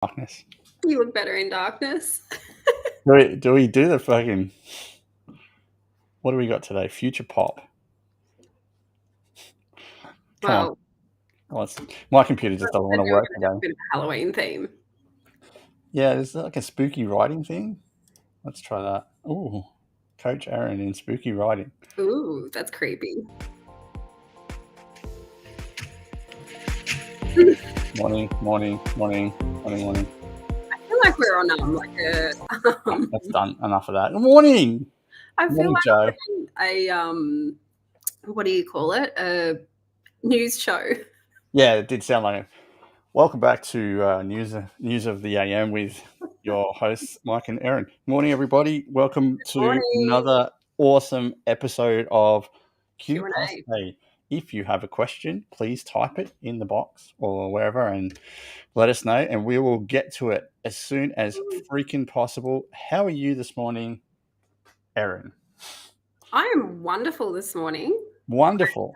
Darkness. You look better in darkness. Do we do the fucking... What do we got today? Future pop. Come on. My computer just doesn't want to work today. A bit of a Halloween theme. Yeah, is that like a spooky writing thing? Let's try that. Ooh, Coach Aaron in spooky writing. Ooh, that's creepy. Morning. I feel like we're on like a. That's done. Enough of that. Good morning. I feel Morning, like Joe. we're on a what do you call it? A news show. Yeah, it did sound like it. Welcome back to News of the AM with your hosts, Mike and Aaron. Morning, everybody. Welcome to another awesome episode of Q+A. If you have a question, please type it in the box or wherever and let us know, and we will get to it as soon as freaking possible. How are you this morning, Aaron? I am wonderful this morning. Wonderful.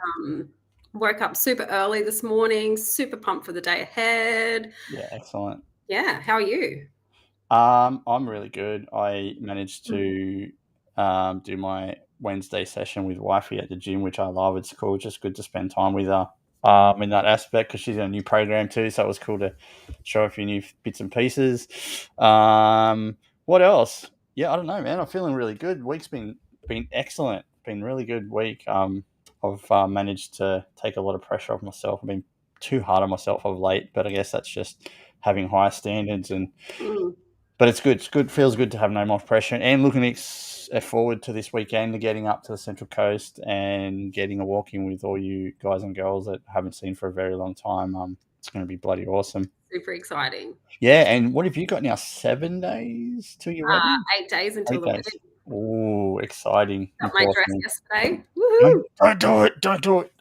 Woke up super early this morning, super pumped for the day ahead. Yeah, excellent. Yeah, how are you? I'm really good. I managed to do my Wednesday session with wifey at the gym, which I love. It's cool. Just good to spend time with her in that aspect because she's in a new program too. So it was cool to show a few new bits and pieces. What else? Yeah, I don't know, man. I'm feeling really good. Week's been excellent. Been a really good week. I've managed to take a lot of pressure off myself. I've been too hard on myself of late, but I guess that's just having higher standards and. But it's good. It's good. Feels good to have no more pressure and looking forward to this weekend, to getting up to the Central Coast and getting a walk in with all you guys and girls that I haven't seen for a very long time. It's going to be bloody awesome. Super exciting. Yeah, and what have you got now? 7 days till your wedding? 8 days until the wedding. Oh, exciting! Got my dress yesterday. Woohoo! Don't do it! Don't do it!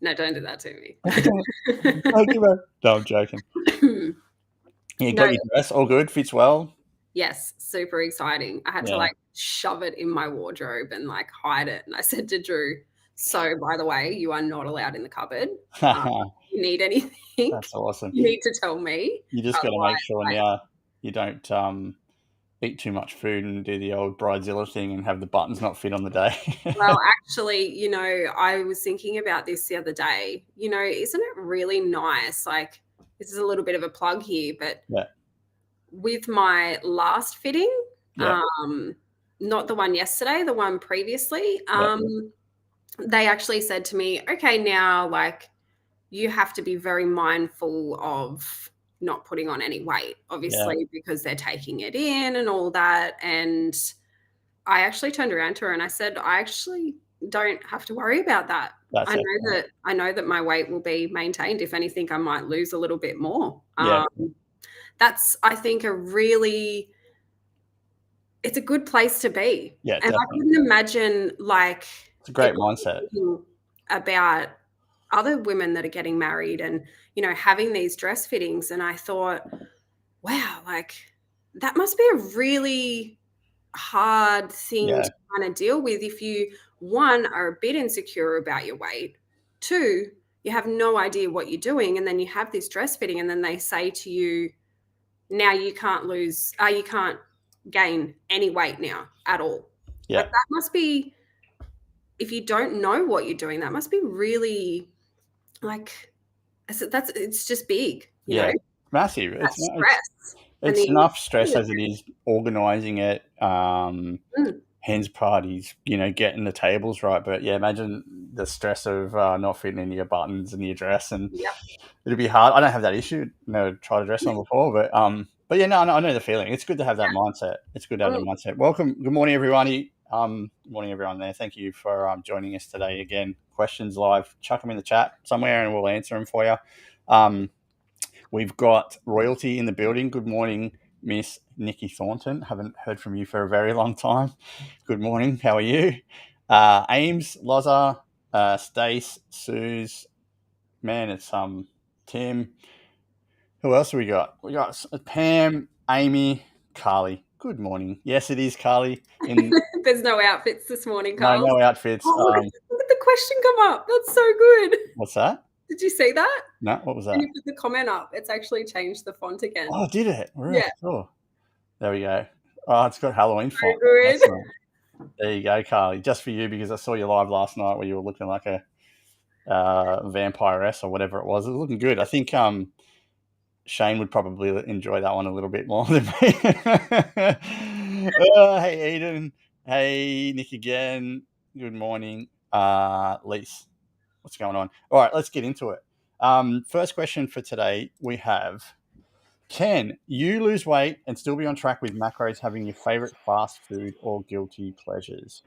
No, don't do that to me. No, I'm joking. You got your dress, all good, fits well? Yes, super exciting. I had to shove it in my wardrobe and hide it. And I said to Drew, so by the way, you are not allowed in the cupboard. You need anything? That's awesome. You need to tell me. You just got to make sure now you don't eat too much food and do the old Bridezilla thing and have the buttons not fit on the day. Well, actually, I was thinking about this the other day. Isn't it really nice? This is a little bit of a plug here, but with my last fitting, not the one yesterday, the one previously, they actually said to me, okay, now you have to be very mindful of not putting on any weight, obviously, because they're taking it in and all that. And I actually turned around to her and I said, I actually don't have to worry about that. I know that my weight will be maintained. If anything, I might lose a little bit more. That's, I think, it's a good place to be. Yeah, and definitely. I couldn't imagine it's a great mindset about other women that are getting married and, having these dress fittings. And I thought, wow, that must be a really hard thing to kind of deal with if you, one, are a bit insecure about your weight, two, you have no idea what you're doing, and then you have this dress fitting and then they say to you, now you can't you can't gain any weight now at all. Yeah. That must be, if you don't know what you're doing, that must be really it's just big. You know? Massive. It's stress. It's enough stress as it is organising it, hens parties, getting the tables right. But imagine the stress of not fitting in your buttons and your dress, and it'll be hard. I don't have that issue. Never tried to dress on before, but I know the feeling. It's good to have that mindset. It's good to have that mindset. Welcome. Good morning, everybody. Good morning, everyone there. Thank you for joining us today. Again, questions live, chuck them in the chat somewhere and we'll answer them for you. We've got royalty in the building. Good morning, Miss Nikki Thornton. Haven't heard from you for a very long time. Good morning. How are you? Ames, Loza, Stace, Suze. Man, it's Tim. Who else have we got? We got Pam, Amy, Carly. Good morning. Yes, it is Carly. There's no outfits this morning, Carl. No outfits. Look at the question come up. That's so good. What's that? Did you see that? No, what was that? When you put the comment up, it's actually changed the font again. Oh, did it? Really? Yeah. Cool. There we go. Oh, it's got Halloween font. Good. Excellent. There you go, Carly. Just for you, because I saw you live last night where you were looking like a vampiress or whatever it was. It was looking good. I think Shane would probably enjoy that one a little bit more than me. Hey, Eden. Hey, Nick again. Good morning. Lise, what's going on? All right, let's get into it. First question for today we have, can you lose weight and still be on track with macros having your favorite fast food or guilty pleasures?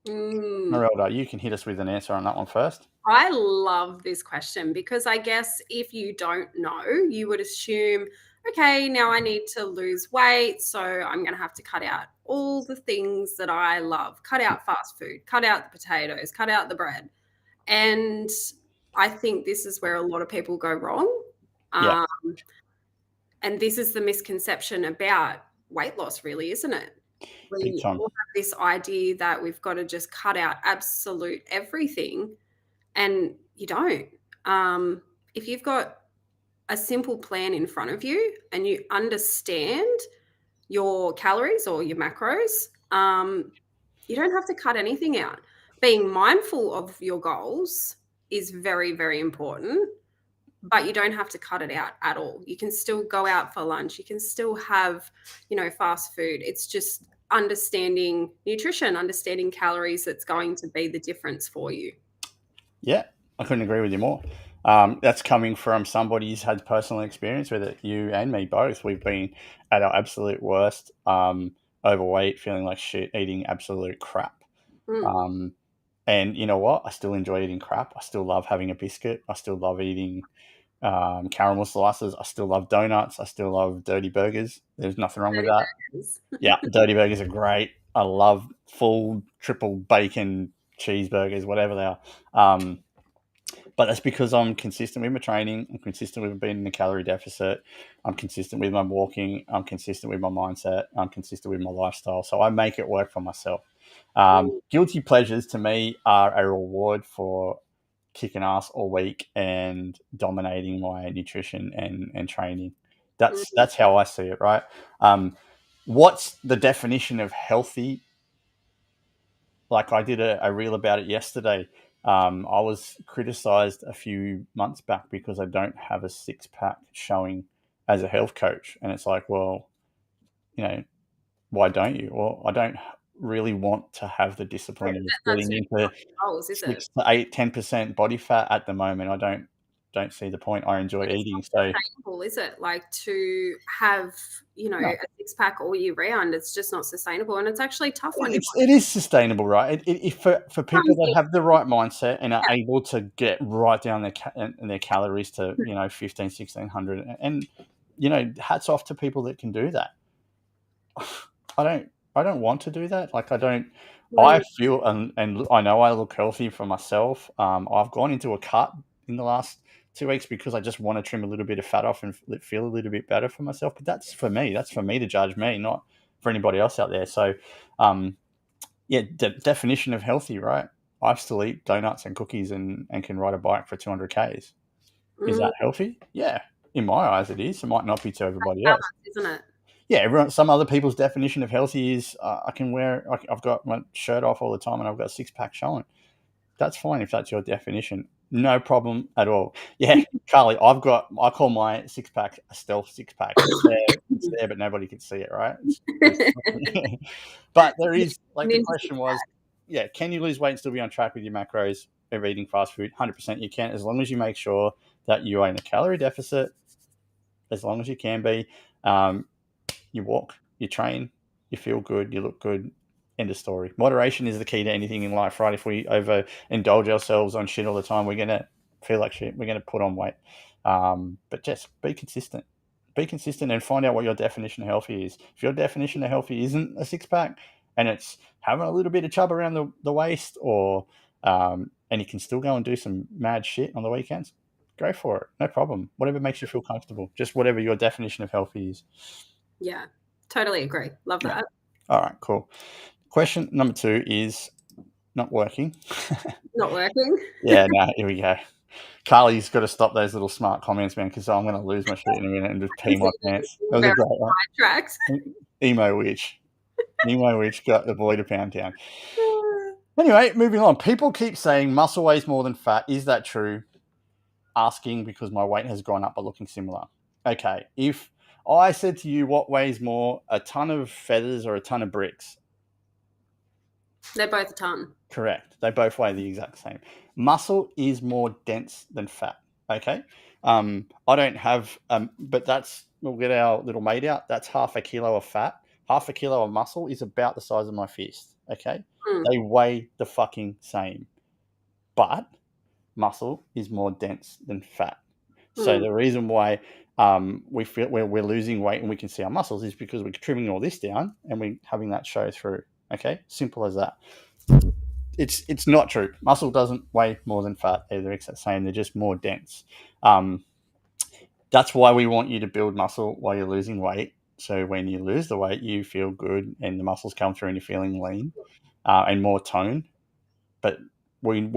Merelda, you can hit us with an answer on that one first. I love this question because I guess if you don't know, you would assume, okay, now I need to lose weight, so I'm going to have to cut out all the things that I love. Cut out fast food, cut out the potatoes, cut out the bread. And I think this is where a lot of people go wrong. Yeah. And this is the misconception about weight loss, really, isn't it? We all have this idea that we've got to just cut out absolute everything, and you don't. If you've got a simple plan in front of you and you understand your calories or your macros, you don't have to cut anything out. Being mindful of your goals is very, very important, but you don't have to cut it out at all. You can still go out for lunch. You can still have, fast food. It's just understanding nutrition, understanding calories that's going to be the difference for you. Yeah, I couldn't agree with you more. That's coming from somebody who's had personal experience with it. You and me both. We've been at our absolute worst, overweight, feeling like shit, eating absolute crap. And you know what? I still enjoy eating crap. I still love having a biscuit. I still love eating caramel slices. I still love donuts. I still love dirty burgers. There's nothing wrong with that. Yeah, dirty burgers are great. I love full triple bacon cheeseburgers, whatever they are. But that's because I'm consistent with my training. I'm consistent with being in a calorie deficit. I'm consistent with my walking. I'm consistent with my mindset. I'm consistent with my lifestyle. So I make it work for myself. Guilty pleasures to me are a reward for kicking ass all week and dominating my nutrition and training. That's how I see it, right? What's the definition of healthy? Like I did a reel about it yesterday. I was criticized a few months back because I don't have a six-pack showing as a health coach. And it's like, well, why don't you? Well, I don't really want to have the discipline of getting into 6 to 8, 10% body fat at the moment. I don't see the point. I enjoy eating. So sustainable, is it? Like to have, a six-pack all year round, it's just not sustainable, and it's actually tough on you. It is sustainable, right? For people that have the right mindset and are able to get right down their calories to 1500, 1600, and hats off to people that can do that. I don't want to do that. Like I feel and I know I look healthy for myself. I've gone into a cut in the last 2 weeks because I just want to trim a little bit of fat off and feel a little bit better for myself. But that's for me. That's for me to judge me, not for anybody else out there. So, definition of healthy, right? I still eat donuts and cookies and can ride a bike for 200 Ks. Is that healthy? Yeah. In my eyes, it is. It might not be to everybody else. Isn't it? Yeah, some other people's definition of healthy is I've got my shirt off all the time and I've got a six-pack showing. That's fine if that's your definition. No problem at all. Yeah, Carly, I call my six-pack a stealth six-pack. It's there, but nobody can see it, right? But there is, like the question was, can you lose weight and still be on track with your macros of eating fast food? 100% you can, as long as you make sure that you are in a calorie deficit, as long as you can be. You walk, you train, you feel good, you look good. End of story. Moderation is the key to anything in life, right? If we overindulge ourselves on shit all the time, we're going to feel like shit. We're going to put on weight. But just be consistent. Be consistent and find out what your definition of healthy is. If your definition of healthy isn't a six-pack and it's having a little bit of chub around the waist and you can still go and do some mad shit on the weekends, go for it. No problem. Whatever makes you feel comfortable. Just whatever your definition of healthy is. Yeah, totally agree. Love that. All right, cool. Question number 2 is not working. Not working? Yeah, no, here we go. Carly's got to stop those little smart comments, man, because I'm going to lose my shit in a minute and just pee my pants. That was a great one. Tracks. Emo witch. Emo witch got the boy to Pound Town. Anyway, moving on. People keep saying muscle weighs more than fat. Is that true? Asking because my weight has gone up but looking similar. Okay, if I said to you what weighs more, a ton of feathers or a ton of bricks? They're both a ton. Correct. They both weigh the exact same. Muscle is more dense than fat. Okay. I don't have, but we'll get our little mate out. That's half a kilo of fat. Half a kilo of muscle is about the size of my fist. Okay. They weigh the fucking same, but muscle is more dense than fat. So the reason why we feel we're losing weight and we can see our muscles is because we're trimming all this down and we're having that show through. Okay, simple as that. It's not true. Muscle doesn't weigh more than fat. They're the exact same. They're just more dense. That's why we want you to build muscle while you're losing weight. So when you lose the weight, you feel good and the muscles come through and you're feeling lean and more tone. But when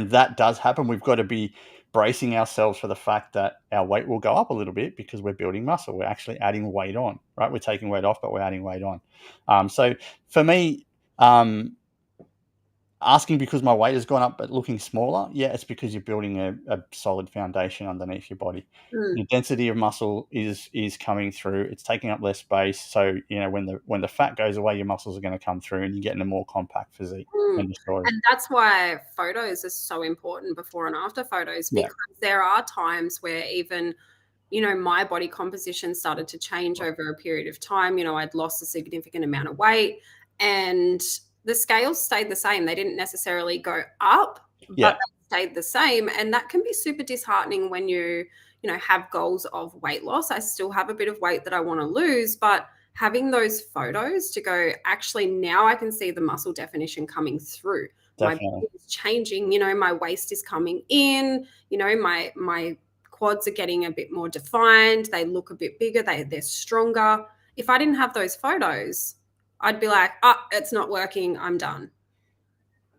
that does happen, we've got to be bracing ourselves for the fact that our weight will go up a little bit because we're building muscle. We're actually adding weight on, right? We're taking weight off, but we're adding weight on. So for me, asking because my weight has gone up but looking smaller, yeah, it's because you're building a solid foundation underneath your body. The density of muscle is coming through. It's taking up less space. So, when the fat goes away, your muscles are going to come through and you're getting a more compact physique. And that's why photos are so important, before and after photos, because there are times where even, my body composition started to change over a period of time. I'd lost a significant amount of weight and the scales stayed the same. They didn't necessarily go up, but they stayed the same. And that can be super disheartening when you have goals of weight loss. I still have a bit of weight that I want to lose, but having those photos to go, actually, now I can see the muscle definition coming through. Definitely. My body is changing, my waist is coming in, my quads are getting a bit more defined. They look a bit bigger. They're stronger. If I didn't have those photos, I'd be like, it's not working. I'm done.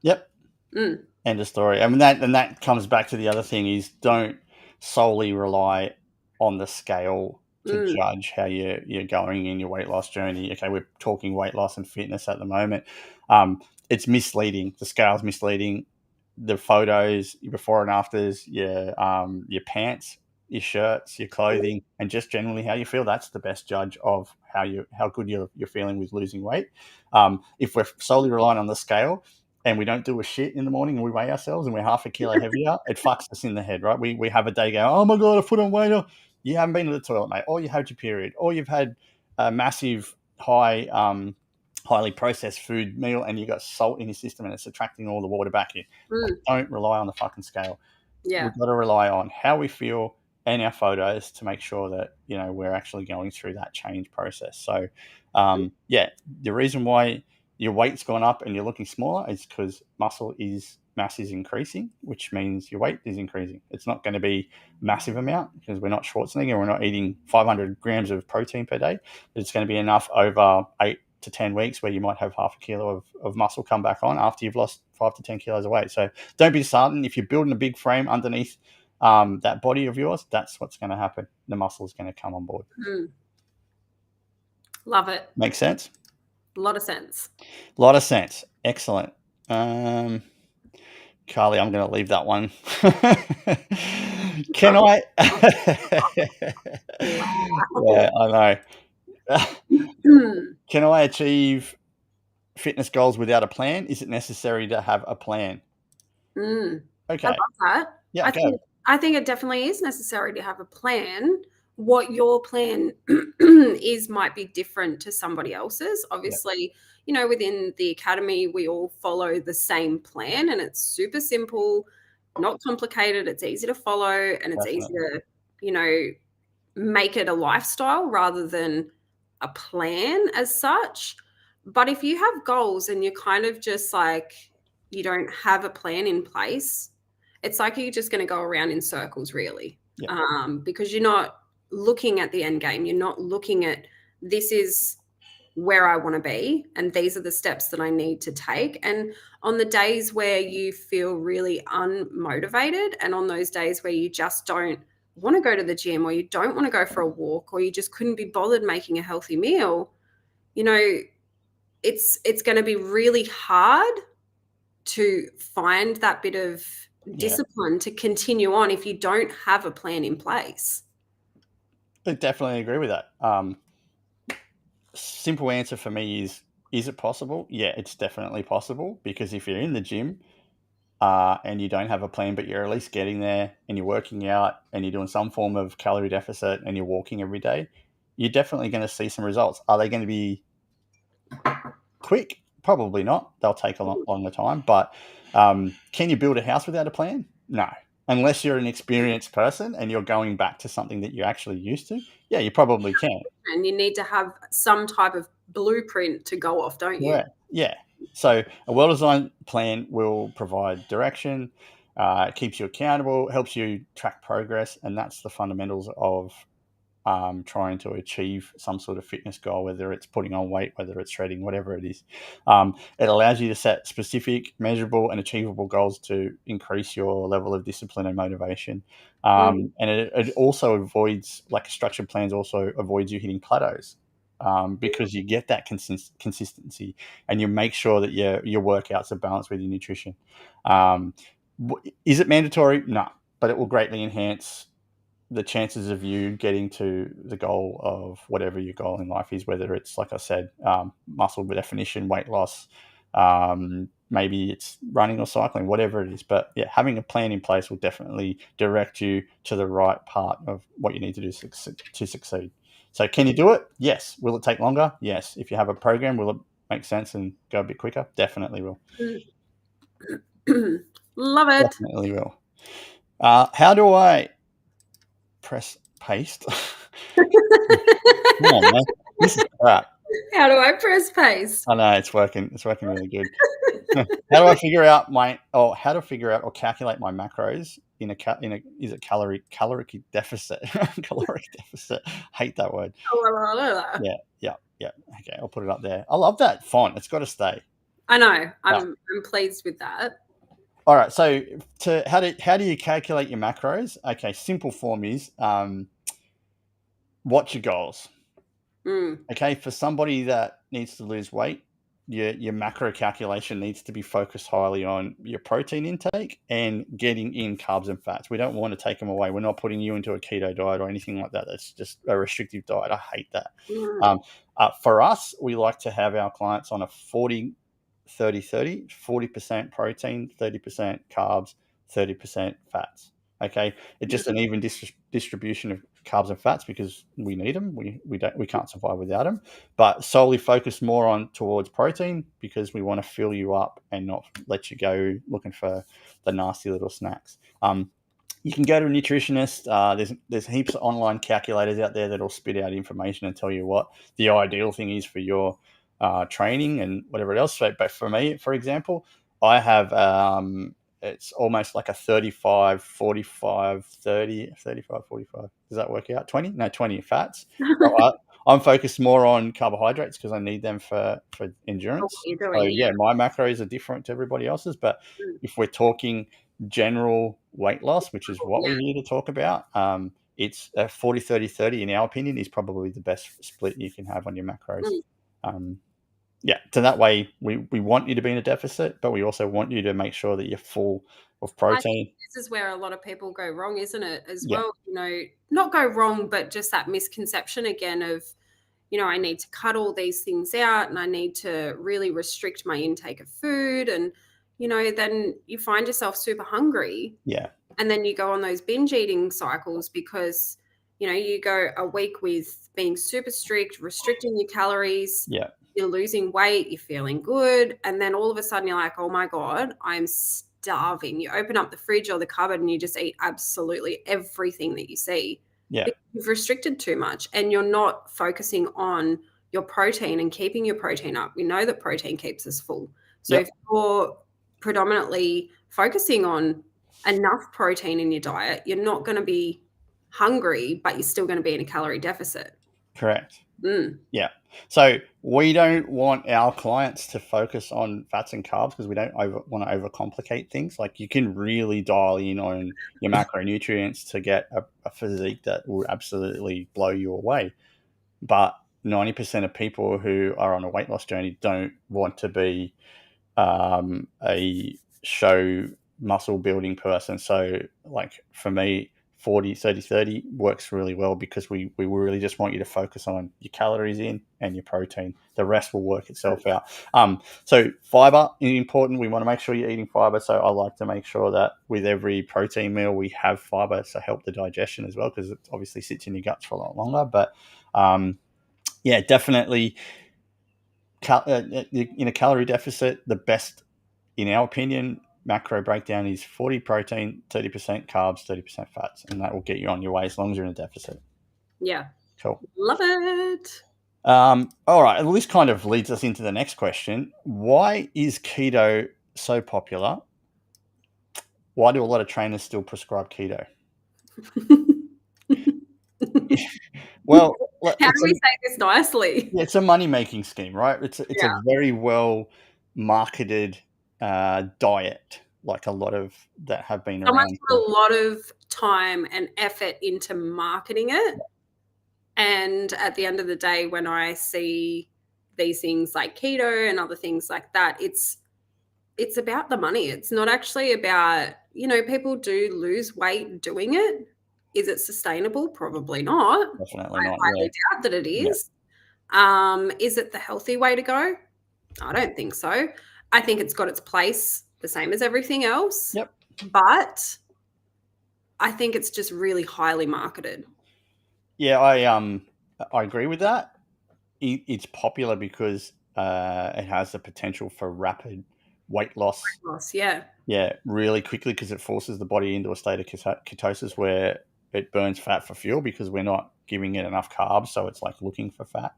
Yep. End of story. And that comes back to the other thing is, don't solely rely on the scale to judge how you're going in your weight loss journey. Okay, we're talking weight loss and fitness at the moment. It's misleading. The scale's misleading. The photos, your before and afters, your pants, your shirts, your clothing, and just generally how you feel. That's the best judge of how good you're feeling with losing weight. If we're solely relying on the scale and we don't do a shit in the morning and we weigh ourselves and we're half a kilo heavier, it fucks us in the head, right? We have a day go, oh my God, I put on weight. You haven't been to the toilet, mate, or you had your period, or you've had a massive highly processed food meal and you got salt in your system and it's attracting all the water back in. Don't rely on the fucking scale. We've got to rely on how we feel and our photos to make sure that we're actually going through that change process. So the reason why your weight's gone up and you're looking smaller is because mass is increasing, which means your weight is increasing. It's not going to be a massive amount because we're not Schwarzenegger, we're not eating 500 grams of protein per day, but it's going to be enough over 8 to 10 weeks where you might have half a kilo of muscle come back on after you've lost 5 to 10 kilos of weight. So don't be disheartened. If you're building a big frame underneath that body of yours, that's what's going to happen. The muscle is going to come on board. Love it. Makes sense? A lot of sense. Excellent. Carly, I'm going to leave that one. Can I? Yeah, I know. Can I achieve fitness goals without a plan? Is it necessary to have a plan? Okay. I love that. Yeah, I think it definitely is necessary to have a plan. What your plan is might be different to somebody else's. Obviously, within the academy, we all follow the same plan and it's super simple, not complicated. It's easy to follow and it's easy to, make it a lifestyle rather than a plan as such. But if you have goals and you're kind of just like, you don't have a plan in place, it's like you're just going to go around in circles, really, because you're not looking at the end game. You're not looking at, this is where I want to be, and these are the steps that I need to take. And on the days where you feel really unmotivated, and on those days where you just don't want to go to the gym, or you don't want to go for a walk, or you just couldn't be bothered making a healthy meal, you know, it's going to be really hard to find that bit of discipline to continue on if you don't have a plan in place. I definitely agree with that. Simple answer for me is it possible? Yeah, it's definitely possible, because if you're in the gym and you don't have a plan, but you're at least getting there and you're working out and you're doing some form of calorie deficit and you're walking every day, you're definitely going to see some results. Are they going to be quick? Probably not. They'll take a lot longer time. But can you build a house without a plan? No. Unless you're an experienced person and you're going back to something that you're actually used to. Yeah, you probably can. And you need to have some type of blueprint to go off, don't you? Yeah. So a well-designed plan will provide direction, keeps you accountable, helps you track progress, and that's the fundamentals of trying to achieve some sort of fitness goal, whether it's putting on weight, whether it's shredding, whatever it is. It allows you to set specific, measurable, and achievable goals to increase your level of discipline and motivation. And it also avoids, like structured plans also avoids you hitting plateaus. Because you get that consistency, and you make sure that your workouts are balanced with your nutrition. Is it mandatory? No, but it will greatly enhance the chances of you getting to the goal of whatever your goal in life is, whether it's, like I said, muscle definition, weight loss, maybe it's running or cycling, whatever it is. But yeah, having a plan in place will definitely direct you to the right part of what you need to do to succeed. So can you do it? Yes. Will it take longer? Yes. If you have a program, will it make sense and go a bit quicker? Definitely will. Love it. Definitely will. How do I press paste? Come on, man. This is crap. How do I press paste? I know it's working. It's working really good. How do I figure out how to figure out or calculate my macros in a is it caloric deficit? Caloric deficit. Hate that word. Yeah. Okay, I'll put it up there. I love that font. It's got to stay. I know. I'm pleased with that. All right. So how do you calculate your macros? Okay, simple form is what's your goals? Okay, for somebody that needs to lose weight, your macro calculation needs to be focused highly on your protein intake and getting in carbs and fats. We don't want to take them away. We're not putting you into a keto diet or anything like that. That's just a restrictive diet. I hate that. For us, we like to have our clients on a 40-30-30, 40% protein, 30% carbs, 30% fats. Okay, it's just an even distribution of carbs and fats because we need them. We can't survive without them. But solely focus more towards protein because we want to fill you up and not let you go looking for the nasty little snacks. You can go to a nutritionist. There's heaps of online calculators out there that'll spit out information and tell you what the ideal thing is for your training and whatever else. But for me, for example, I have it's almost like a 35, 45, 30, 35, 45. Does that work out? 20? No, 20 fats. I'm focused more on carbohydrates because I need them for endurance. So yeah, my macros are different to everybody else's. But if we're talking general weight loss, which is what we're here to talk about, it's a 40-30-30, in our opinion, is probably the best split you can have on your macros. Yeah, so that way we want you to be in a deficit, but we also want you to make sure that you're full of protein. This is where a lot of people go wrong, isn't it? As well, not go wrong, but just that misconception again of, I need to cut all these things out and I need to really restrict my intake of food. And, then you find yourself super hungry. Yeah. And then you go on those binge eating cycles because, you go a week with being super strict, restricting your calories. Yeah. You're losing weight, you're feeling good. And then all of a sudden you're like, oh my God, I'm starving. You open up the fridge or the cupboard and you just eat absolutely everything that you see. Yeah. You've restricted too much and you're not focusing on your protein and keeping your protein up. We know that protein keeps us full. So if you're predominantly focusing on enough protein in your diet, you're not going to be hungry, but you're still going to be in a calorie deficit. Correct. Yeah. So we don't want our clients to focus on fats and carbs because we don't want to overcomplicate things. Like you can really dial in on your macronutrients to get a physique that will absolutely blow you away. But 90% of people who are on a weight loss journey don't want to be a show muscle building person. So like for me, 40, 30, 30 works really well because we really just want you to focus on your calories in and your protein. The rest will work itself out. So fiber is important. We want to make sure you're eating fiber. So I like to make sure that with every protein meal we have fiber to help the digestion as well, because it obviously sits in your guts for a lot longer. But yeah, definitely in a calorie deficit, the best, in our opinion, macro breakdown is 40 protein, 30% carbs, 30% fats, and that will get you on your way as long as you're in a deficit. Yeah. Cool. Love it. All right. Well, this kind of leads us into the next question. Why is keto so popular? Why do a lot of trainers still prescribe keto? Well, how do we say this nicely? Yeah, it's a money-making scheme, right? It's a very well marketed diet, like a lot of that have been around. Someone's put a lot of time and effort into marketing it. And at the end of the day, when I see these things like keto and other things like that, it's about the money. It's not actually about, people do lose weight doing it. Is it sustainable? Probably not. Definitely not. I highly doubt that it is. Is it the healthy way to go? I don't think so. I think it's got its place, the same as everything else. Yep. But I think it's just really highly marketed. Yeah, I agree with that. It's popular because it has the potential for rapid weight loss. Yeah. Yeah, really quickly, because it forces the body into a state of ketosis where it burns fat for fuel because we're not giving it enough carbs, so it's like looking for fat.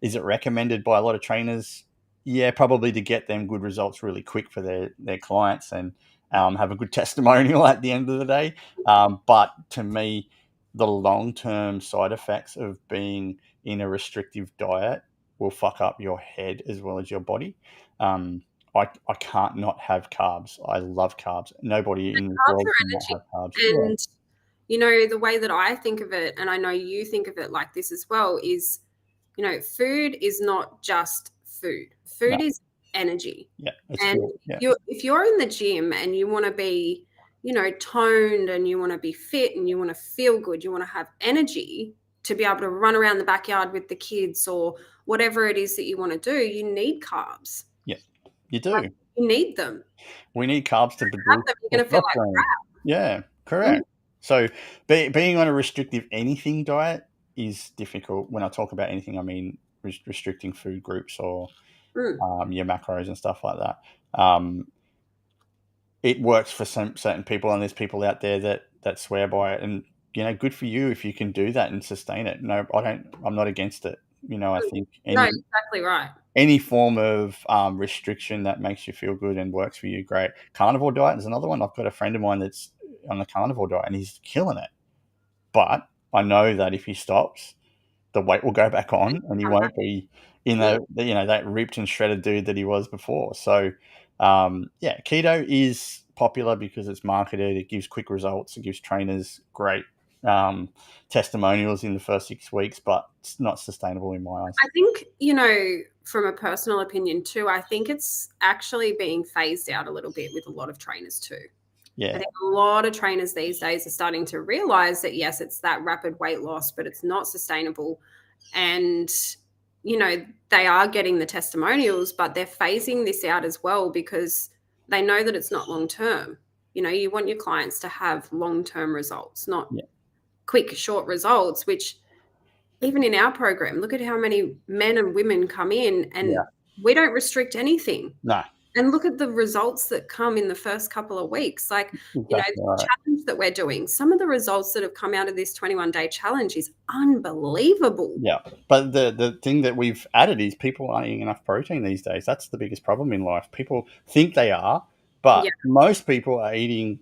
Is it recommended by a lot of trainers? Yeah, probably to get them good results really quick for their clients and have a good testimonial at the end of the day. But to me, the long-term side effects of being in a restrictive diet will fuck up your head as well as your body. I can't not have carbs. I love carbs. Nobody in the world can not have carbs. And the way that I think of it, and I know you think of it like this as well, is, food is not just food. Food is energy. Yeah. And if you're in the gym and you want to be, toned and you want to be fit and you want to feel good, you want to have energy to be able to run around the backyard with the kids or whatever it is that you want to do, you need carbs. Yeah, you do. You need them. We need carbs to produce. You're going to feel like crap. Yeah, correct. So being on a restrictive anything diet is difficult. When I talk about anything, I mean restricting food groups or your macros and stuff like that. It works for some certain people, and there's people out there that swear by it, and good for you if you can do that and sustain it. No, I'm not against it. I think exactly right. Any form of restriction that makes you feel good and works for you, great. Carnivore diet is another one. I've got a friend of mine that's on the carnivore diet and he's killing it. But I know that if he stops, the weight will go back on and he won't be in that ripped and shredded dude that he was before. So keto is popular because it's marketed. It gives quick results. It gives trainers great testimonials in the first 6 weeks, but it's not sustainable in my eyes. I think, from a personal opinion too, I think it's actually being phased out a little bit with a lot of trainers too. Yeah. I think a lot of trainers these days are starting to realize that, yes, it's that rapid weight loss, but it's not sustainable. And, they are getting the testimonials, but they're phasing this out as well because they know that it's not long-term. You want your clients to have long-term results, not quick, short results, which even in our program, look at how many men and women come in and we don't restrict anything. No. And look at the results that come in the first couple of weeks. Like, the challenge that we're doing, some of the results that have come out of this 21-day challenge is unbelievable. Yeah. But the thing that we've added is people aren't eating enough protein these days. That's the biggest problem in life. People think they are, but most people are eating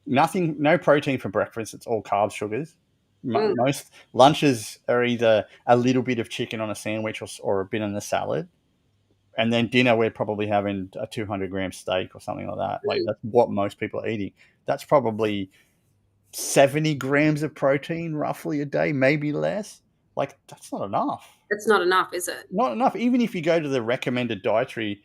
no protein for breakfast. It's all carbs, sugars. Most lunches are either a little bit of chicken on a sandwich or a bit in the salad. And then dinner, we're probably having a 200-gram steak or something like that. Like, that's what most people are eating. That's probably 70 grams of protein roughly a day, maybe less. Like, that's not enough. It's not enough, is it? Not enough. Even if you go to the recommended dietary,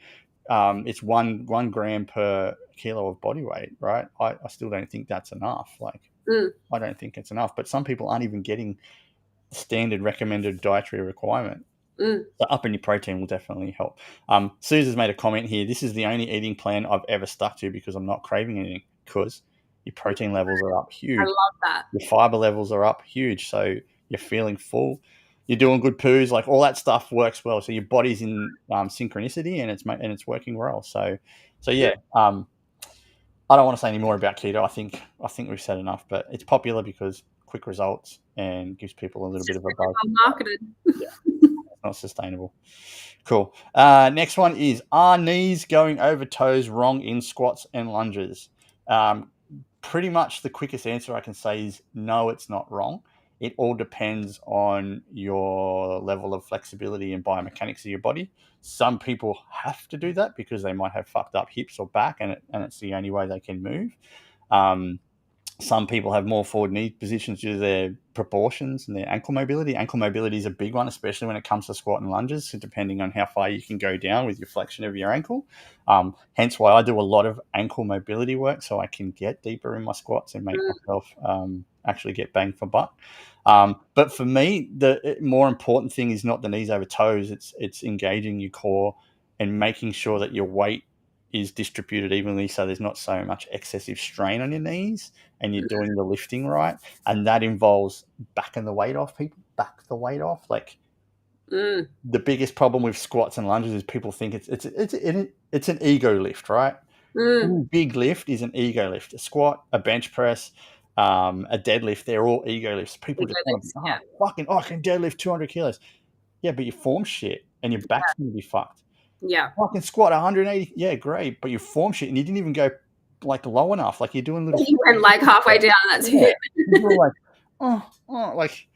it's one gram per kilo of body weight, right? I still don't think that's enough. Like, I don't think it's enough. But some people aren't even getting the standard recommended dietary requirement. So upping your protein will definitely help. Suze made a comment here. This is the only eating plan I've ever stuck to because I'm not craving anything, because your protein levels are up huge. I love that. Your fiber levels are up huge. So you're feeling full. You're doing good poos. Like, all that stuff works well. So your body's in synchronicity, and it's working well. So yeah. I don't want to say any more about keto. I think we've said enough, but it's popular because quick results and gives people a little bit of a buzz. Marketed. Yeah. Not sustainable. Cool. Next one is, are knees going over toes wrong in squats and lunges? Pretty much the quickest answer I can say is no, it's not wrong. It all depends on your level of flexibility and biomechanics of your body. Some people have to do that because they might have fucked up hips or back, and it's the only way they can move. Some people have more forward knee positions due to their proportions and their ankle mobility. Ankle mobility is a big one, especially when it comes to squat and lunges, so depending on how far you can go down with your flexion of your ankle. Hence why I do a lot of ankle mobility work, so I can get deeper in my squats and make myself actually get bang for buck. But for me, the more important thing is not the knees over toes. It's engaging your core and making sure that your weight is distributed evenly, so there's not so much excessive strain on your knees, and you're doing the lifting right. And that involves backing the weight off. People back the weight off. Like, the biggest problem with squats and lunges is people think it's an ego lift, right? Big lift is an ego lift. A squat, a bench press, a deadlift, they're all ego lifts. People just want to be, I can deadlift 200 kilos. Yeah, but your form's shit and your back's going to be fucked. Yeah. I can squat 180. Yeah, great. But you form shit and you didn't even go like low enough. Like, you're doing little. You went like halfway down. That's it. You're like, like,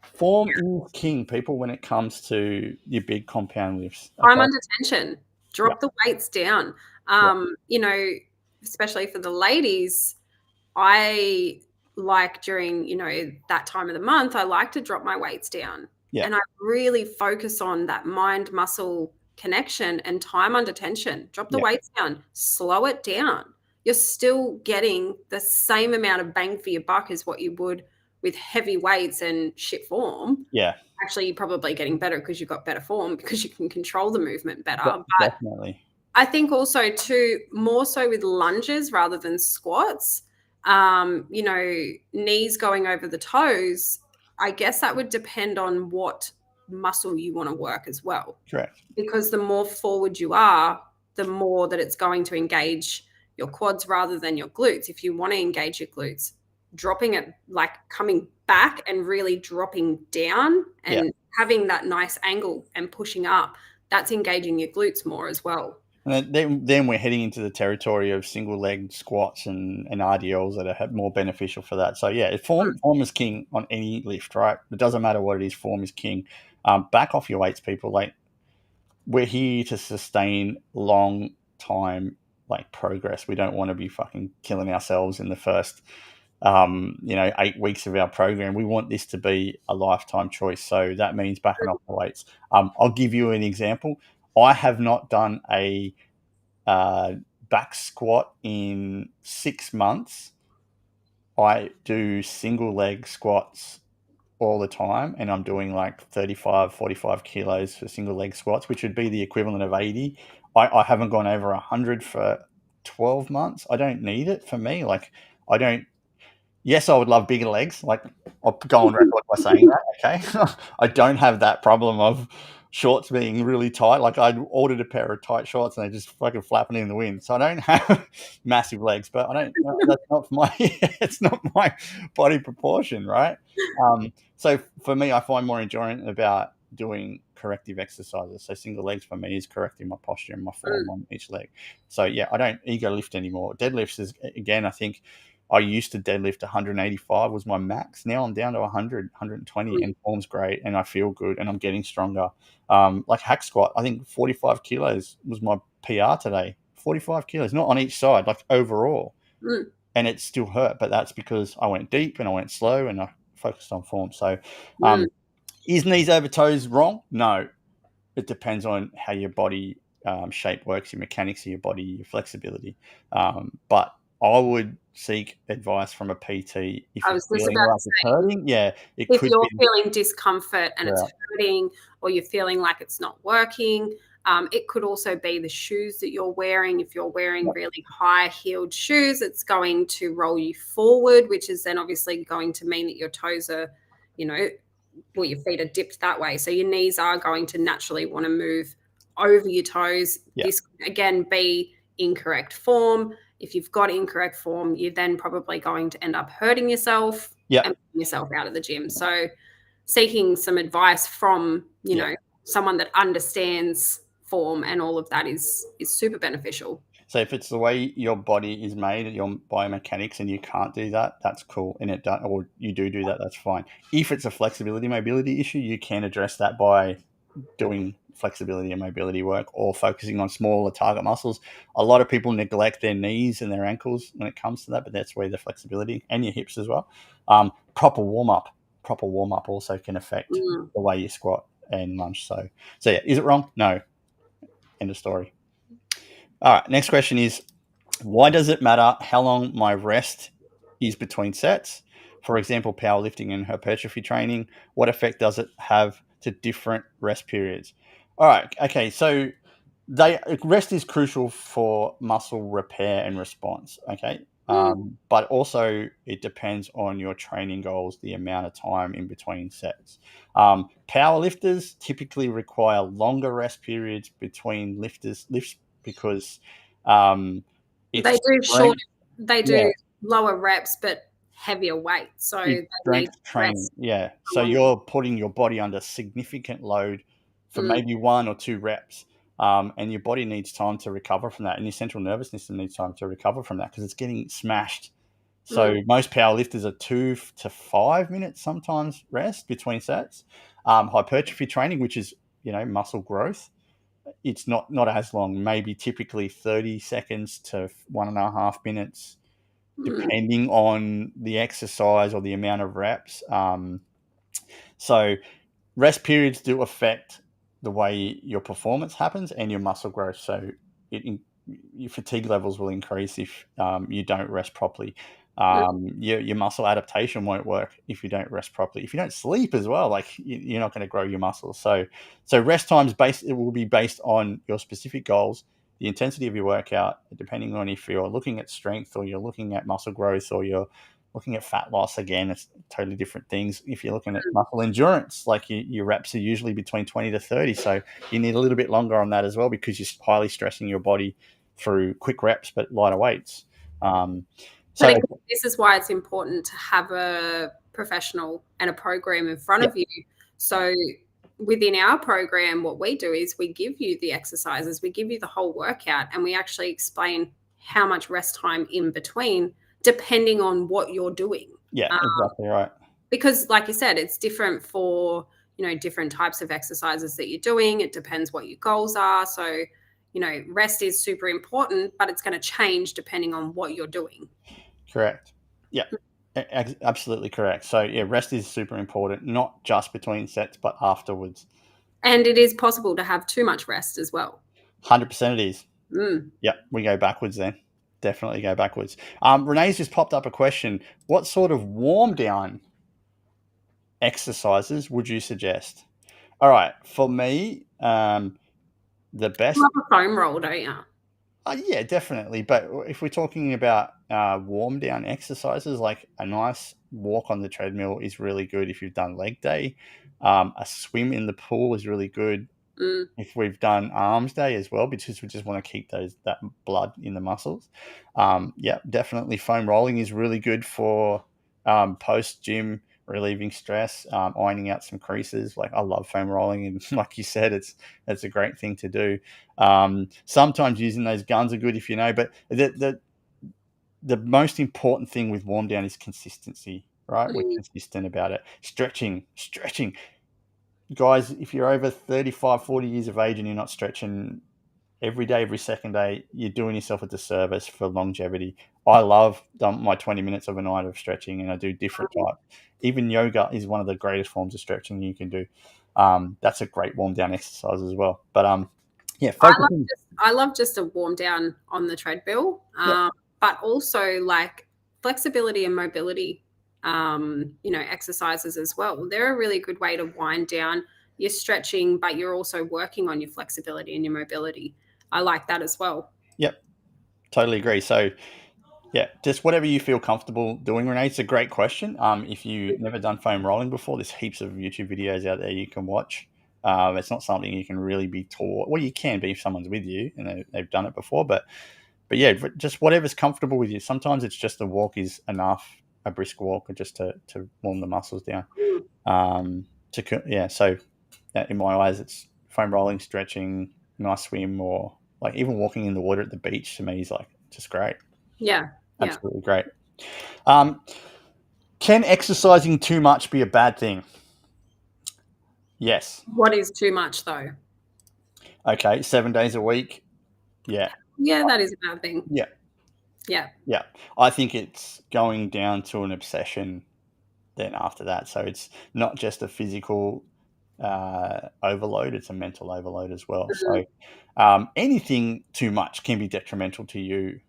form is king, people, when it comes to your big compound lifts. I'm under tension. Drop the weights down. You know, especially for the ladies, I like during, that time of the month, I like to drop my weights down. Yeah. And I really focus on that mind-muscle connection and time under tension. Drop the weights down, slow it down. You're still getting the same amount of bang for your buck as what you would with heavy weights and shit form. Yeah. Actually, you're probably getting better because you've got better form, because you can control the movement better. But definitely. I think also too, more so with lunges rather than squats, knees going over the toes, I guess that would depend on what muscle you want to work as well. Correct. Because the more forward you are, the more that it's going to engage your quads rather than your glutes. If you want to engage your glutes, dropping it, like coming back and really dropping down and having that nice angle and pushing up, that's engaging your glutes more as well. And then we're heading into the territory of single leg squats and RDLs that are more beneficial for that. So yeah, form is king on any lift, right? It doesn't matter what it is, form is king. Back off your weights, people. Like, we're here to sustain long time progress. We don't want to be fucking killing ourselves in the first 8 weeks of our program. We want this to be a lifetime choice. So that means backing off the weights. I'll give you an example. I have not done a back squat in 6 months. I do single leg squats all the time, and I'm doing like 35, 45 kilos for single leg squats, which would be the equivalent of 80. I haven't gone over 100 for 12 months. I don't need it for me. Like, I don't. Yes, I would love bigger legs. Like, I'll go on record by saying that, okay? I don't have that problem of shorts being really tight. Like, I ordered a pair of tight shorts and they're just fucking flapping in the wind. So I don't have massive legs, but that's not it's not my body proportion, right? So for me, I find more enjoyment about doing corrective exercises. So single legs for me is correcting my posture and my form on each leg. So yeah, I don't ego lift anymore. Deadlifts is, again, I think I used to deadlift 185 was my max. Now I'm down to 100, 120, and form's great, and I feel good, and I'm getting stronger. Like hack squat, I think 45 kilos was my PR today. 45 kilos, not on each side, like overall. And it still hurt, but that's because I went deep and I went slow and I focused on form. So is knees over toes wrong? No. It depends on how your body shape works, your mechanics of your body, your flexibility. But I would seek advice from a PT if you're feeling like it's hurting. Yeah, if you're feeling discomfort and it's hurting, or you're feeling like it's not working. It could also be the shoes that you're wearing. If you're wearing really high-heeled shoes, it's going to roll you forward, which is then obviously going to mean that your toes are, your feet are dipped that way. So your knees are going to naturally want to move over your toes. This could, again, be incorrect form. If you've got incorrect form, you're then probably going to end up hurting yourself and putting yourself out of the gym. So seeking some advice from, someone that understands form and all of that is super beneficial. So if it's the way your body is made, your biomechanics, and you can't do that, that's cool. And or you do that, that's fine. If it's a flexibility mobility issue, you can address that by doing flexibility and mobility work or focusing on smaller target muscles. A lot of people neglect their knees and their ankles when it comes to that, but that's where the flexibility, and your hips as well. Proper warm up also can affect the way you squat and lunge. So yeah, is it wrong? No. End of story. All right, next question is, why does it matter how long my rest is between sets? For example, powerlifting and hypertrophy training, what effect does it have to different rest periods? All right, okay, so rest is crucial for muscle repair and response, okay? But also it depends on your training goals, the amount of time in between sets. Powerlifters typically require longer rest periods between lifts because they do lower reps but heavier weight, so they need training. So you're putting your body under significant load for maybe 1 or 2 reps, and your body needs time to recover from that, and your central nervous system needs time to recover from that because it's getting smashed. So most powerlifters are 2 to 5 minutes sometimes rest between sets. Hypertrophy training, which is muscle growth, it's not as long, maybe typically 30 seconds to 1.5 minutes, depending on the exercise or the amount of reps. So rest periods do affect the way your performance happens and your muscle growth. So your fatigue levels will increase if you don't rest properly. Your muscle adaptation won't work if you don't rest properly. If you don't sleep as well, like you're not going to grow your muscles. So rest times it will be based on your specific goals, the intensity of your workout, depending on if you're looking at strength or you're looking at muscle growth or you're looking at fat loss. Again, it's totally different things. If you're looking at muscle endurance, like your reps are usually between 20 to 30. So you need a little bit longer on that as well because you're highly stressing your body through quick reps but lighter weights. So this is why it's important to have a professional and a program in front of you. So within our program, what we do is we give you the exercises, we give you the whole workout, and we actually explain how much rest time in between, depending on what you're doing. Yeah, exactly right. Because like you said, it's different for, different types of exercises that you're doing. It depends what your goals are. So, rest is super important, but it's going to change depending on what you're doing. Correct. Yeah, absolutely correct. So yeah, rest is super important, not just between sets, but afterwards. And it is possible to have too much rest as well. 100% it is. Yeah, we go backwards then. Definitely go backwards. Renee's just popped up a question. What sort of warm down exercises would you suggest? All right, for me, the best. You love a foam roll, don't you? Yeah, definitely. But if we're talking about warm down exercises, like a nice walk on the treadmill is really good if you've done leg day. A swim in the pool is really good if we've done arms day as well, because we just want to keep that blood in the muscles. Yeah, definitely. Foam rolling is really good for post gym, relieving stress, ironing out some creases. Like I love foam rolling, and like you said, it's a great thing to do. Sometimes using those guns are good if but the most important thing with warm down is consistency, right? We're consistent about it. Stretching. Guys, if you're over 35, 40 years of age and you're not stretching every day, every second day, you're doing yourself a disservice for longevity. I love my 20 minutes of a night of stretching, and I do different type. Even yoga is one of the greatest forms of stretching you can do. That's a great warm down exercise as well. But yeah, I love just a warm down on the treadmill, but also like flexibility and mobility, exercises as well. They're a really good way to wind down. You're stretching, but you're also working on your flexibility and your mobility. I like that as well. Yep, totally agree. So yeah, just whatever you feel comfortable doing, Renee. It's a great question. If you've never done foam rolling before, there's heaps of YouTube videos out there you can watch. It's not something you can really be taught. Well, you can be if someone's with you and they've done it before. But yeah, just whatever's comfortable with you. Sometimes it's just a walk is enough, a brisk walk, or just to warm the muscles down. So in my eyes, it's foam rolling, stretching, nice swim, or like even walking in the water at the beach to me is like just great. Yeah. Absolutely great. Can exercising too much be a bad thing? Yes. What is too much though? Okay, 7 days a week. Yeah. Yeah, that is a bad thing. Yeah. Yeah. Yeah. I think it's going down to an obsession then after that. So it's not just a physical overload, it's a mental overload as well. So anything too much can be detrimental to you.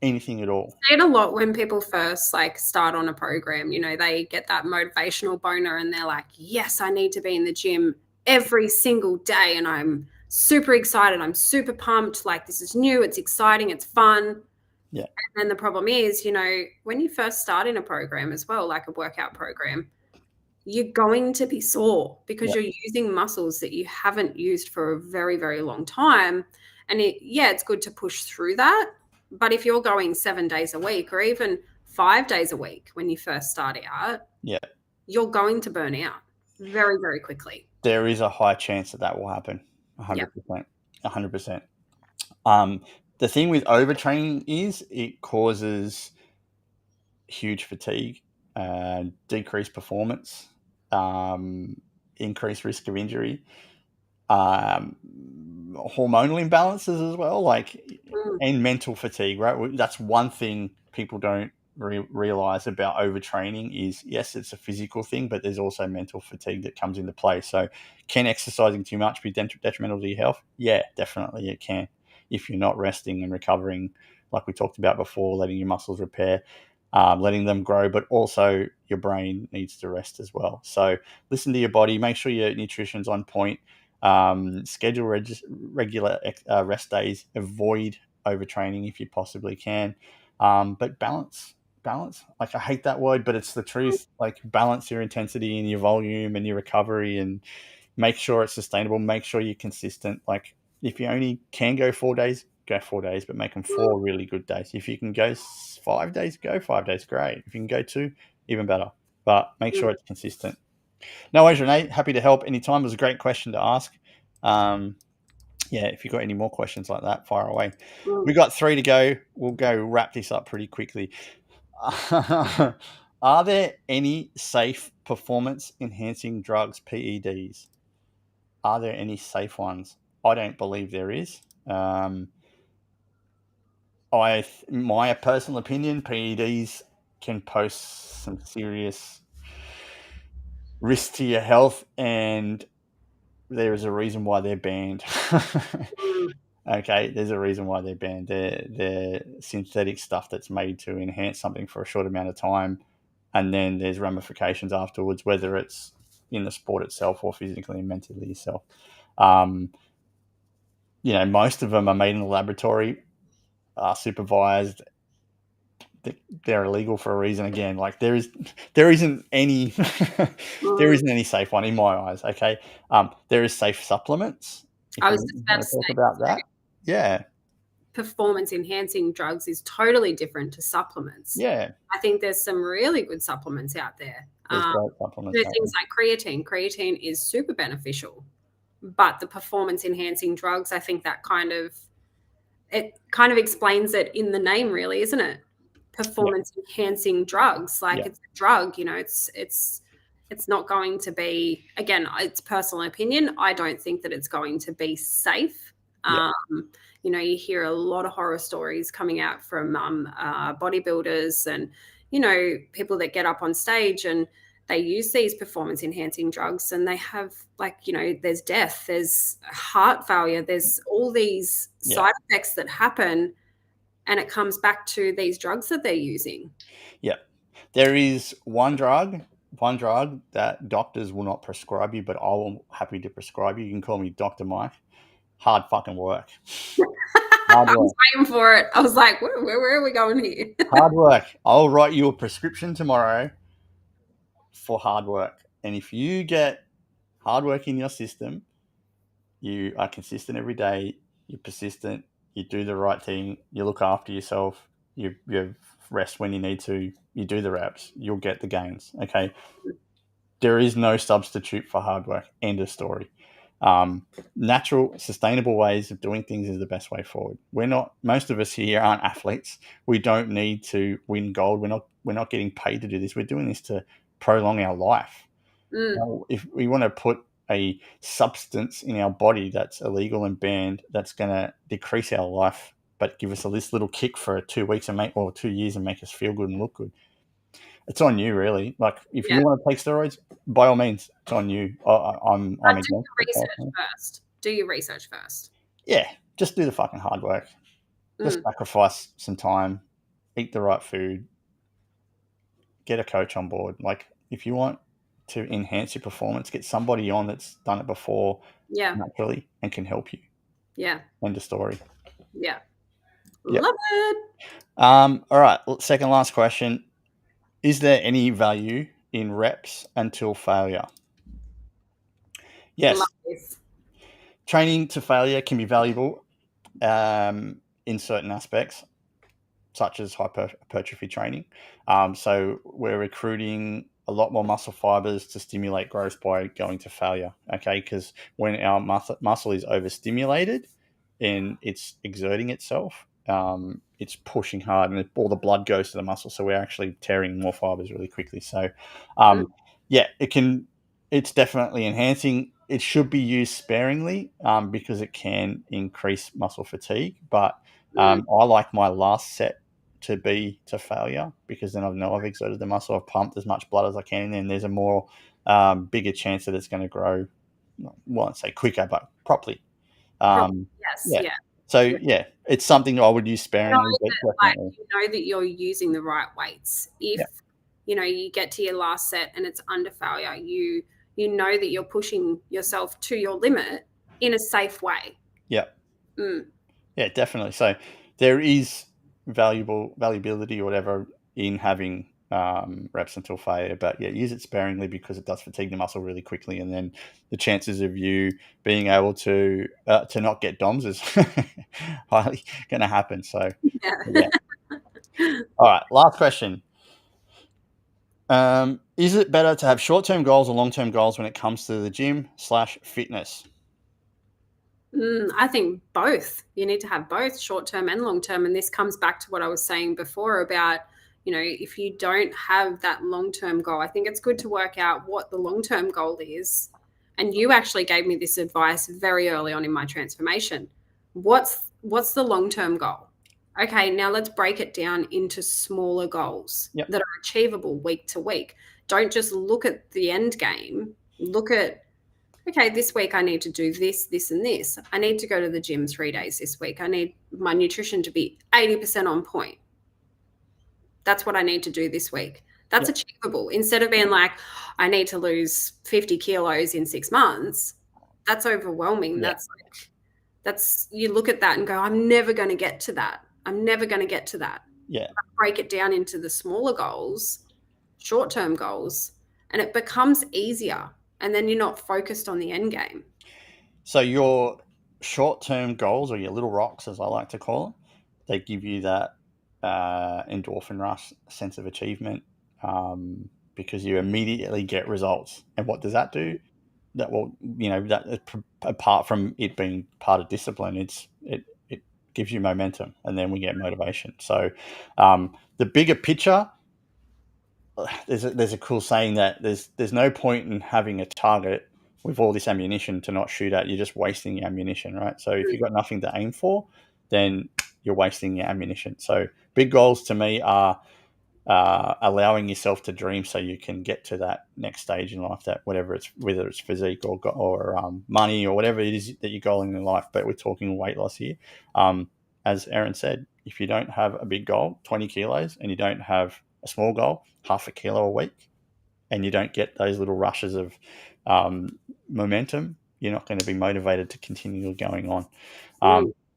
Anything at all. I see it a lot when people first start on a program. They get that motivational boner and they're like, yes, I need to be in the gym every single day, and I'm super excited, I'm super pumped, like this is new, it's exciting, it's fun. Yeah. And then the problem is, when you first start in a program as well, like a workout program, you're going to be sore because you're using muscles that you haven't used for a very, very long time. And it's good to push through that. But if you're going 7 days a week or even 5 days a week when you first start out, you're going to burn out very, very quickly. There is a high chance that will happen. 100%. 100%. The thing with overtraining is it causes huge fatigue, decreased performance, increased risk of injury, hormonal imbalances as well, and mental fatigue, right? That's one thing people don't realize about overtraining is, yes, it's a physical thing, but there's also mental fatigue that comes into play. So can exercising too much be detrimental to your health? Yeah, definitely it can. If you're not resting and recovering, like we talked about before, letting your muscles repair, letting them grow, but also your brain needs to rest as well. So listen to your body, make sure your nutrition's on point, schedule regular rest days, avoid overtraining if you possibly can, but balance. Like, I hate that word, but it's the truth. Like, balance your intensity and your volume and your recovery, and make sure it's sustainable. Make sure you're consistent. Like, if you only can go 4 days, go 4 days, but make them 4 really good days. If you can go 5 days, go 5 days. Great. If you can go 2, even better. But make sure it's consistent. No worries, Renee. Happy to help anytime. It was a great question to ask. If you've got any more questions like that, fire away. We got 3 to go. We'll go wrap this up pretty quickly. Are there any safe performance-enhancing drugs, PEDs? Are there any safe ones? I don't believe there is. My personal opinion, PEDs can pose some serious risk to your health, and there is a reason why they're banned. Okay, there's a reason why they're banned. They're synthetic stuff that's made to enhance something for a short amount of time, and then there's ramifications afterwards, whether it's in the sport itself or physically and mentally yourself. Most of them are made in the laboratory, are supervised. They're illegal for a reason. Again, like there isn't any safe one in my eyes. Okay, there is safe supplements. I was just about to talk about that. Yeah, performance enhancing drugs is totally different to supplements. Yeah, I think there's some really good supplements out there. There's great supplements. There's things like creatine. Creatine is super beneficial, but the performance enhancing drugs, I think that kind of explains it in the name, really, isn't it? performance enhancing drugs. Like it's a drug, you know, it's not going to be, again, it's personal opinion. I don't think that it's going to be safe. You know, you hear a lot of horror stories coming out from bodybuilders and, you know, people that get up on stage and they use these performance enhancing drugs and they have, like, you know, there's death, there's heart failure, there's all these side effects that happen, and it comes back to these drugs that they're using. Yeah. There is one drug that doctors will not prescribe you, but I'm happy to prescribe you. You can call me Dr. Mike. Hard fucking work. I was waiting for it. I was like, where are we going here? Hard work. I'll write you a prescription tomorrow for hard work. And if you get hard work in your system, you are consistent every day, you're persistent, you do the right thing, you look after yourself, you rest when you need to, you do the reps, you'll get the gains. Okay. There is no substitute for hard work. End of story. Natural, sustainable ways of doing things is the best way forward. Most of us here aren't athletes. We don't need to win gold. We're not getting paid to do this. We're doing this to prolong our life. If we want to put a substance in our body that's illegal and banned, that's going to decrease our life, but give us this little kick for 2 weeks or 2 years and make us feel good and look good, it's on you, really. Like, if you want to take steroids, by all means, it's on you. I'm against it. Do your research first. Yeah, just do the fucking hard work. Just sacrifice some time, eat the right food, get a coach on board. Like, if you want to enhance your performance, get somebody on that's done it before naturally and can help you. Yeah. End of story. Yeah. Love it. All right. Second last question. Is there any value in reps until failure? Yes. Training to failure can be valuable in certain aspects, such as hypertrophy training. So we're recruiting a lot more muscle fibers to stimulate growth by going to failure. Okay, because when our muscle is overstimulated and it's exerting itself, it's pushing hard and all the blood goes to the muscle. So we're actually tearing more fibers really quickly. So, it's definitely enhancing. It should be used sparingly because it can increase muscle fatigue. But I like my last set to be to failure, because then I know I've exerted the muscle, I've pumped as much blood as I can, and there's a more bigger chance that it's going to grow, well, I won't say quicker, but properly. So it's something I would use sparingly. You know that you're using the right weights. If you know you get to your last set and it's under failure, you know that you're pushing yourself to your limit in a safe way. Yeah. Yeah, definitely. So there is valuability or whatever in having reps until failure, but use it sparingly, because it does fatigue the muscle really quickly, and then the chances of you being able to not get DOMS is highly going to happen. So all right, last question. Is it better to have short-term goals or long-term goals when it comes to the gym/fitness? I think both. You need to have both short-term and long-term. And this comes back to what I was saying before about, you know, if you don't have that long-term goal, I think it's good to work out what the long-term goal is. And you actually gave me this advice very early on in my transformation. What's the long-term goal? Okay, now let's break it down into smaller goals that are achievable week to week. Don't just look at the end game. Look at, okay, this week I need to do this, this, and this. I need to go to the gym 3 days this week. I need my nutrition to be 80% on point. That's what I need to do this week. That's achievable. Instead of being like, I need to lose 50 kilos in 6 months, that's overwhelming. That's you look at that and go, I'm never going to get to that. I'm never going to get to that. Break it down into the smaller goals, short-term goals, and it becomes easier. And then you're not focused on the end game. So your short-term goals, or your little rocks, as I like to call them, they give you that endorphin rush sense of achievement, because you immediately get results. And what does that do? That, well, you know, that apart from it being part of discipline, it gives you momentum, and then we get motivation. So the bigger picture, there's a cool saying that there's no point in having a target with all this ammunition to not shoot at. You're just wasting your ammunition, right? So if you've got nothing to aim for, then you're wasting your ammunition. So big goals to me are allowing yourself to dream so you can get to that next stage in life, that whether it's physique or money or whatever it is that you're goaling in life. But we're talking weight loss here. As Aaron said, if you don't have a big goal, 20 kilos, and you don't have a small goal, half a kilo a week, and you don't get those little rushes of momentum, you're not going to be motivated to continue going on.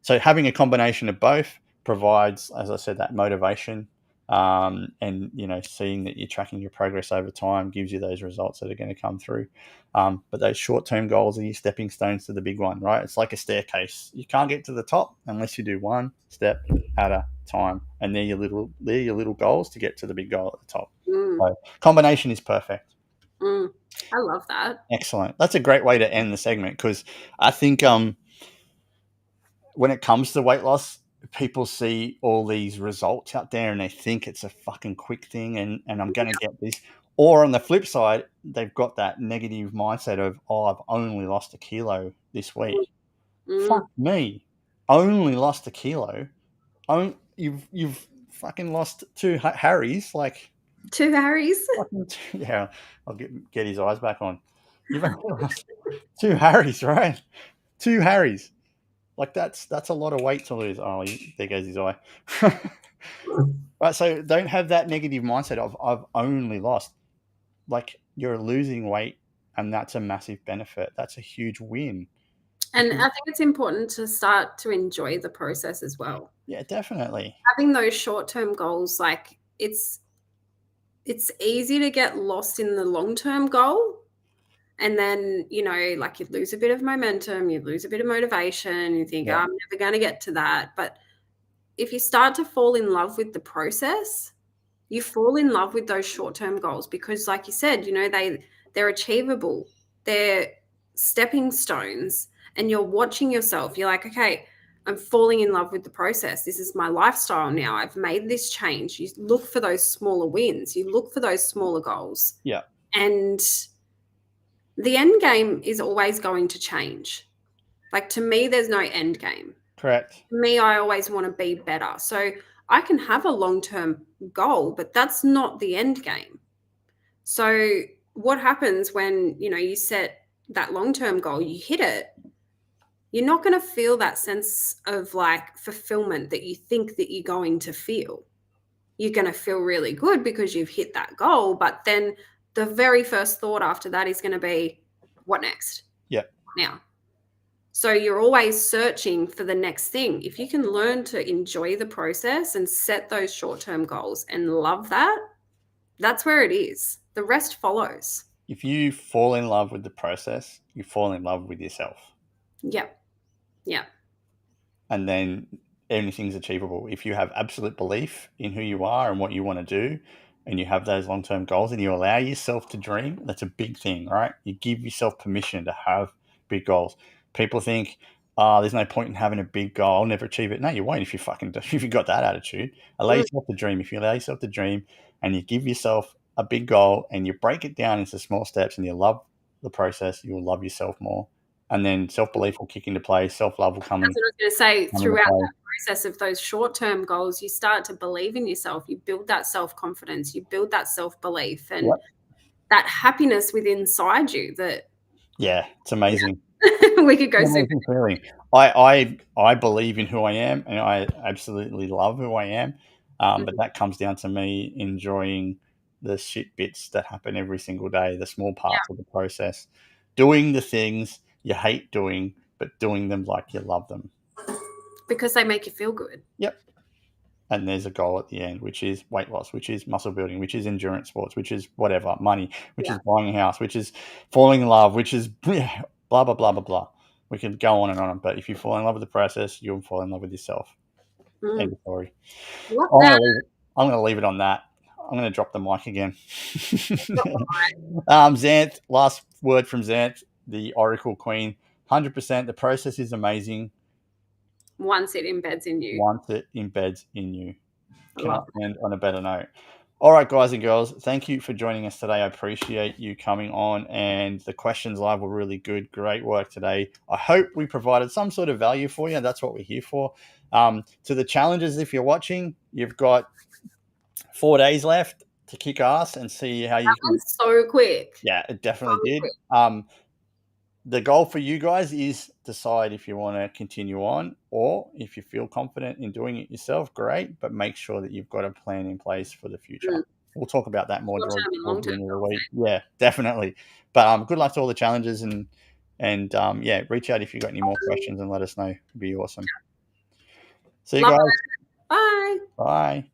So having a combination of both provides, as I said, that motivation, and seeing that you're tracking your progress over time gives you those results that are going to come through. But those short-term goals are your stepping stones to the big one, right? It's like a staircase. You can't get to the top unless you do one step at a time, and they're your little goals to get to the big goal at the top. So combination is perfect. I love that. Excellent. That's a great way to end the segment, because I think when it comes to weight loss, people see all these results out there and they think it's a fucking quick thing and I'm going to get this. Or on the flip side, they've got that negative mindset of, I've only lost a kilo this week. Fuck me. Only lost a kilo. You've fucking lost 2 Harrys. Like 2 Harrys? Yeah, I'll get his eyes back on. You've only lost 2 Harrys, right? 2 Harrys. Like that's a lot of weight to lose. Oh, there goes his eye. Right, so don't have that negative mindset of I've only lost. Like, you're losing weight, and that's a massive benefit. That's a huge win. And I think it's important to start to enjoy the process as well. Yeah, definitely. Having those short-term goals, like it's easy to get lost in the long-term goal. And then, like you lose a bit of momentum, you lose a bit of motivation, you think, I'm never going to get to that. But if you start to fall in love with the process, you fall in love with those short-term goals because, like you said, they're achievable. They're stepping stones, and you're watching yourself. You're like, okay, I'm falling in love with the process. This is my lifestyle now. I've made this change. You look for those smaller wins. You look for those smaller goals. Yeah. And the end game is always going to change. Like, to me, there's no end game. Correct. To me, I always want to be better. So I can have a long-term goal, but that's not the end game. So what happens when, you set that long-term goal, you hit it, you're not going to feel that sense of like fulfillment that you think that you're going to feel. You're going to feel really good because you've hit that goal, but then the very first thought after that is going to be, what next? Yeah. Now. So you're always searching for the next thing. If you can learn to enjoy the process and set those short-term goals and love that, that's where it is. The rest follows. If you fall in love with the process, you fall in love with yourself. Yep. Yeah. And then anything's achievable. If you have absolute belief in who you are and what you want to do, and you have those long-term goals and you allow yourself to dream, that's a big thing, right? You give yourself permission to have big goals. People think, there's no point in having a big goal. I'll never achieve it. No, you won't if you got that attitude. Allow yourself to dream. If you allow yourself to dream and you give yourself a big goal and you break it down into small steps and you love the process, you will love yourself more. And then self-belief will kick into play. Self-love will come in. That's what I was going to say. Throughout that process of those short-term goals, you start to believe in yourself. You build that self-confidence. You build that self-belief and that happiness within inside you. Yeah, it's amazing. We could go super. I believe in who I am, and I absolutely love who I am. But that comes down to me enjoying the shit bits that happen every single day, the small parts of the process, doing the things you hate doing, but doing them like you love them. Because they make you feel good. Yep. And there's a goal at the end, which is weight loss, which is muscle building, which is endurance sports, which is whatever, money, which is buying a house, which is falling in love, which is blah, blah, blah, blah, blah. We could go on and on, but if you fall in love with the process, you'll fall in love with yourself. End of story. I'm going to leave it on that. I'm going to drop the mic again. Xanth, last word from Xanth, the Oracle Queen. 100%. The process is amazing. Once it embeds in you. Once it embeds in you. Cannot end on a better note. All right, guys and girls, thank you for joining us today. I appreciate you coming on, and the questions live were really good. Great work today. I hope we provided some sort of value for you. That's what we're here for. To the challenges, if you're watching, you've got 4 days left to kick ass and see how you can. So quick. Yeah, it definitely did. The goal for you guys is decide if you want to continue on, or if you feel confident in doing it yourself, great, but make sure that you've got a plan in place for the future. We'll talk about that more towards the end of the week. Yeah, definitely. But good luck to all the challenges, and yeah, reach out if you've got any more questions and let us know. It'd be awesome. See you guys. Bye. Bye.